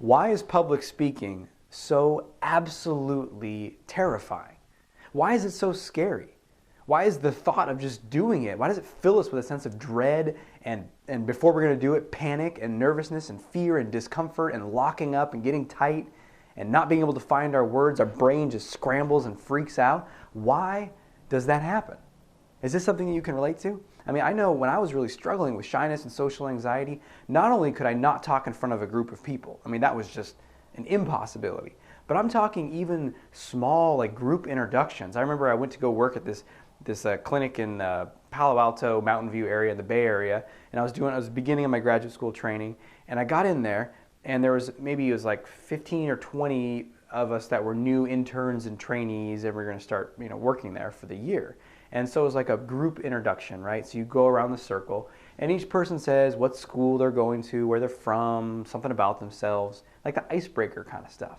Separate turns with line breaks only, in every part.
Why is public speaking so absolutely terrifying? Why is it so scary? Why is the thought of just doing it, why does it fill us with a sense of dread and before we're going to do it, panic and nervousness and fear and discomfort and locking up and getting tight and not being able to find our words? Our brain just scrambles and freaks out. Why does that happen? Is this something that you can relate to? I mean, I know when I was really struggling with shyness and social anxiety, not only could I not talk in front of a group of people, I mean, that was just an impossibility, but I'm talking even small, like group introductions. I remember I went to go work at this clinic in Palo Alto, Mountain View area, in the Bay Area, and I was beginning of my graduate school training, and I got in there, and there was maybe it was like 15 or 20 of us that were new interns and trainees, and we were going to start, working there for the year. And so it was like a group introduction, right? So you go around the circle, and each person says what school they're going to, where they're from, something about themselves, like the icebreaker kind of stuff.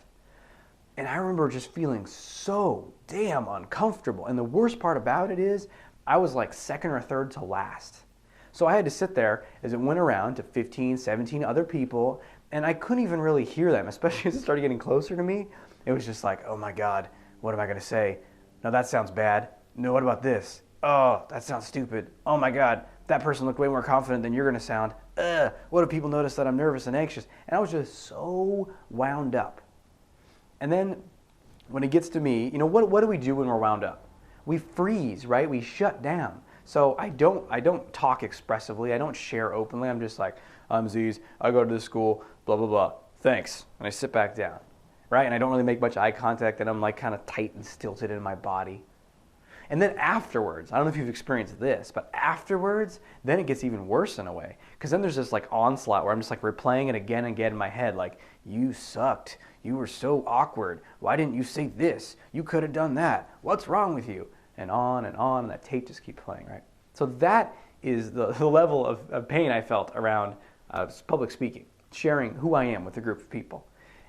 And I remember just feeling so damn uncomfortable. And the worst part about it is I was like second or third to last. So I had to sit there as it went around to 15, 17 other people, and I couldn't even really hear them, especially as it started getting closer to me. It was just like, oh my God, what am I going to say? No, that sounds bad. No, what about this? Oh, that sounds stupid. Oh my God, that person looked way more confident than you're going to sound. What if people notice that I'm nervous and anxious? And I was just so wound up. And then when it gets to me, what do we do when we're wound up? We freeze, right? We shut down. So I don't talk expressively. I don't share openly. I'm just like, I'm Aziz. I go to this school, blah, blah, blah. Thanks. And I sit back down, right? And I don't really make much eye contact, and I'm like kind of tight and stilted in my body. And then afterwards, I don't know if you've experienced this, but afterwards, then it gets even worse in a way. Because then there's this like onslaught where I'm just like replaying it again and again in my head, like, you sucked. You were so awkward. Why didn't you say this? You could have done that. What's wrong with you? And on, and that tape just keeps playing, right? So that is the level of pain I felt around public speaking, sharing who I am with a group of people.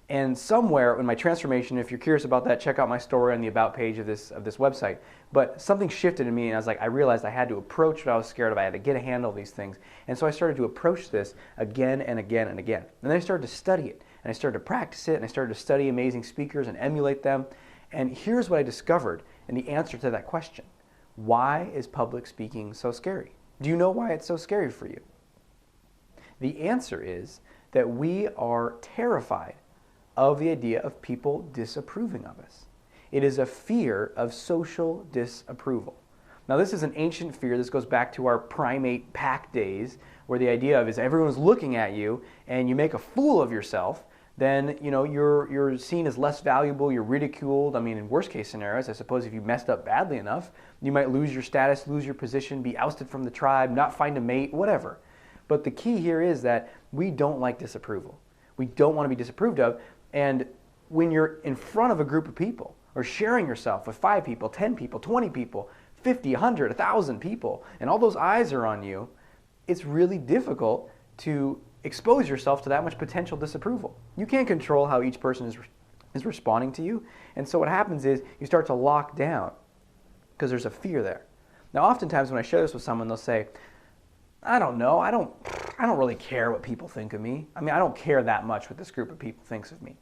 And somewhere in my transformation, if you're curious about that, check out my story on the About page of this website. But something shifted in me, and I realized I had to approach what I was scared of. I had to get a handle of these things. And so I started to approach this again and again and again. And then I started to study it, and I started to practice it, and I started to study amazing speakers and emulate them. And here's what I discovered in the answer to that question. Why is public speaking so scary? Do you know why it's so scary for you? The answer is that we are terrified of the idea of people disapproving of us. It is a fear of social disapproval. Now, this is an ancient fear. This goes back to our primate pack days, where the idea of is everyone's looking at you and you make a fool of yourself, then you're seen as less valuable, you're ridiculed. I mean, in worst case scenarios, I suppose if you messed up badly enough, you might lose your status, lose your position, be ousted from the tribe, not find a mate, whatever. But the key here is that we don't like disapproval. We don't want to be disapproved of. And when you're in front of a group of people or sharing yourself with 5 people, 10 people, 20 people, 50, 100, 1,000 people, and all those eyes are on you, it's really difficult to expose yourself to that much potential disapproval. You can't control how each person is responding to you. And so what happens is you start to lock down because there's a fear there. Now, oftentimes when I share this with someone, they'll say, I don't know, I don't really care what people think of me. I mean, I don't care that much what this group of people thinks of me.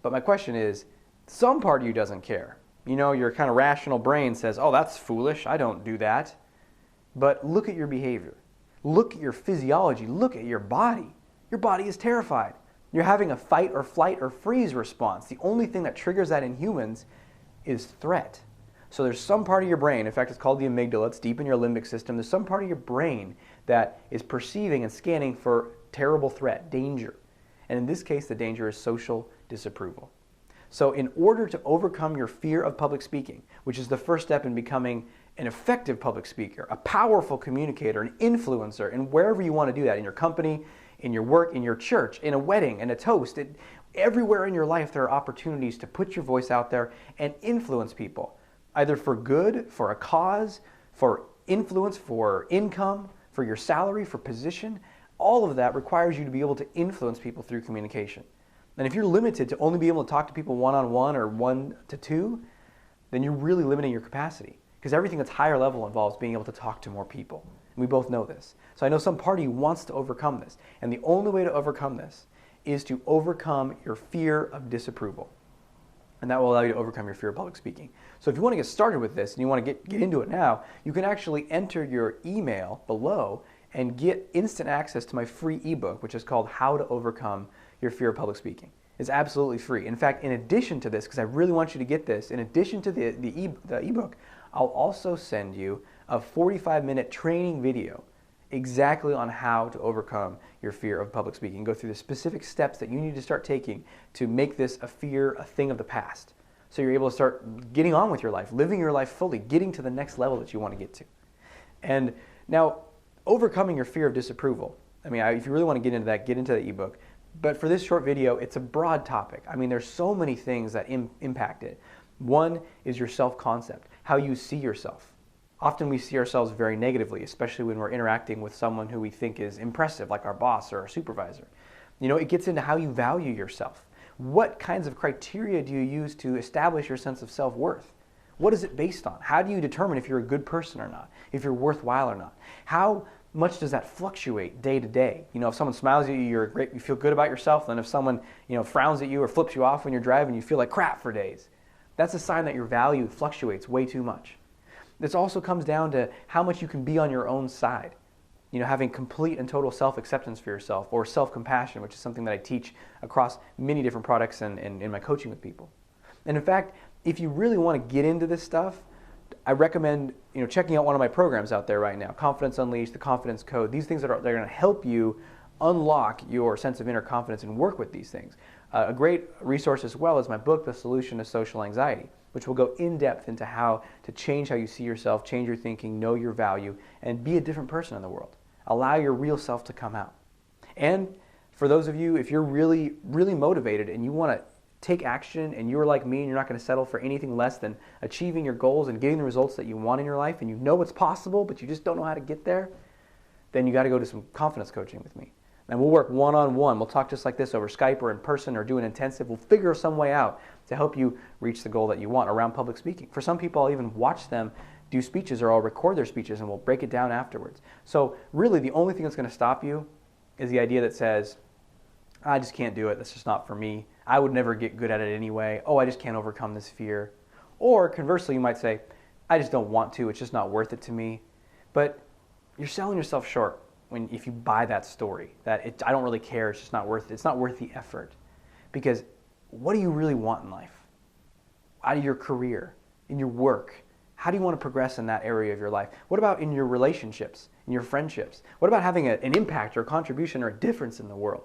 But my question is, some part of you doesn't care. Your kind of rational brain says, oh, that's foolish, I don't do that. But look at your behavior. Look at your physiology. Look at your body. Your body is terrified. You're having a fight or flight or freeze response. The only thing that triggers that in humans is threat. So there's some part of your brain, in fact it's called the amygdala, it's deep in your limbic system, there's some part of your brain that is perceiving and scanning for terrible threat, danger. And in this case, the danger is social disapproval. So in order to overcome your fear of public speaking, which is the first step in becoming an effective public speaker, a powerful communicator, an influencer, and wherever you want to do that, in your company, in your work, in your church, in a wedding, in a toast, everywhere in your life there are opportunities to put your voice out there and influence people, either for good, for a cause, for influence, for income, for your salary, for position. All of that requires you to be able to influence people through communication. And if you're limited to only be able to talk to people one-on-one or 1-2, then you're really limiting your capacity. Because everything that's higher level involves being able to talk to more people. And we both know this. So I know some part of you wants to overcome this. And the only way to overcome this is to overcome your fear of disapproval. And that will allow you to overcome your fear of public speaking. So if you want to get started with this and you want to get into it now, you can actually enter your email below and get instant access to my free ebook, which is called How to Overcome Your Fear of Public Speaking. It's absolutely free. In fact, in addition to this, because I really want you to get this, in addition to the ebook, I'll also send you a 45-minute training video exactly on how to overcome your fear of public speaking. Go through the specific steps that you need to start taking to make this a fear, a thing of the past. So you're able to start getting on with your life, living your life fully, getting to the next level that you want to get to. And now, overcoming your fear of disapproval. I mean, if you really want to get into that, get into the ebook. But for this short video, it's a broad topic. I mean, there's so many things that impact it. One is your self-concept, how you see yourself. Often we see ourselves very negatively, especially when we're interacting with someone who we think is impressive, like our boss or our supervisor. You know, it gets into how you value yourself. What kinds of criteria do you use to establish your sense of self-worth? What is it based on? How do you determine if you're a good person or not, if you're worthwhile or not? How much does that fluctuate day to day? You know, if someone smiles at you, you feel good about yourself. Then if someone, frowns at you or flips you off when you're driving, you feel like crap for days. That's a sign that your value fluctuates way too much. This also comes down to how much you can be on your own side. You know, having complete and total self-acceptance for yourself, or self-compassion, which is something that I teach across many different products and in my coaching with people. And in fact, if you really want to get into this stuff, I recommend checking out one of my programs out there right now, Confidence Unleashed, the Confidence Code. These things they're going to help you unlock your sense of inner confidence and work with these things. A great resource as well is my book, The Solution to Social Anxiety, which will go in depth into how to change how you see yourself, change your thinking, know your value, and be a different person in the world. Allow your real self to come out. And for those of you, if you're really, really motivated and you want to take action and you're like me and you're not going to settle for anything less than achieving your goals and getting the results that you want in your life, and you know it's possible but you just don't know how to get there, then you got to go to some confidence coaching with me. And we'll work one-on-one. We'll talk just like this over Skype or in person or do an intensive. We'll figure some way out to help you reach the goal that you want around public speaking. For some people, I'll even watch them do speeches, or I'll record their speeches and we'll break it down afterwards. So really the only thing that's going to stop you is the idea that says, I just can't do it. That's just not for me. I would never get good at it anyway. Oh, I just can't overcome this fear. Or conversely, you might say, I just don't want to. It's just not worth it to me. But you're selling yourself short if you buy that story, that I don't really care. It's just not worth it. It's not worth the effort. Because what do you really want in life? Out of your career, in your work? How do you want to progress in that area of your life? What about in your relationships, in your friendships? What about having an impact or a contribution or a difference in the world?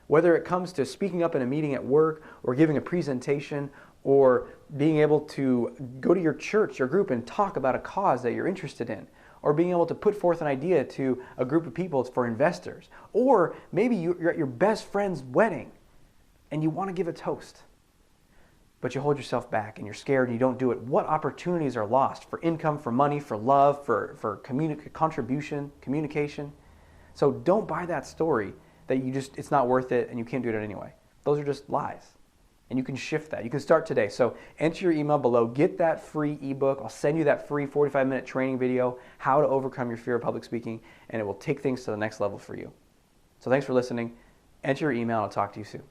Whether it comes to speaking up in a meeting at work or giving a presentation or being able to go to your church or group and talk about a cause that you're interested in, or being able to put forth an idea to a group of people for investors, or maybe you're at your best friend's wedding and you want to give a toast, but you hold yourself back and you're scared and you don't do it. What opportunities are lost for income, for money, for love, for contribution, communication? So don't buy that story that it's not worth it and you can't do it anyway. Those are just lies. And you can shift that. You can start today. So enter your email below, get that free ebook. I'll send you that free 45-minute training video, How to Overcome Your Fear of Public Speaking, and it will take things to the next level for you. So thanks for listening. Enter your email and I'll talk to you soon.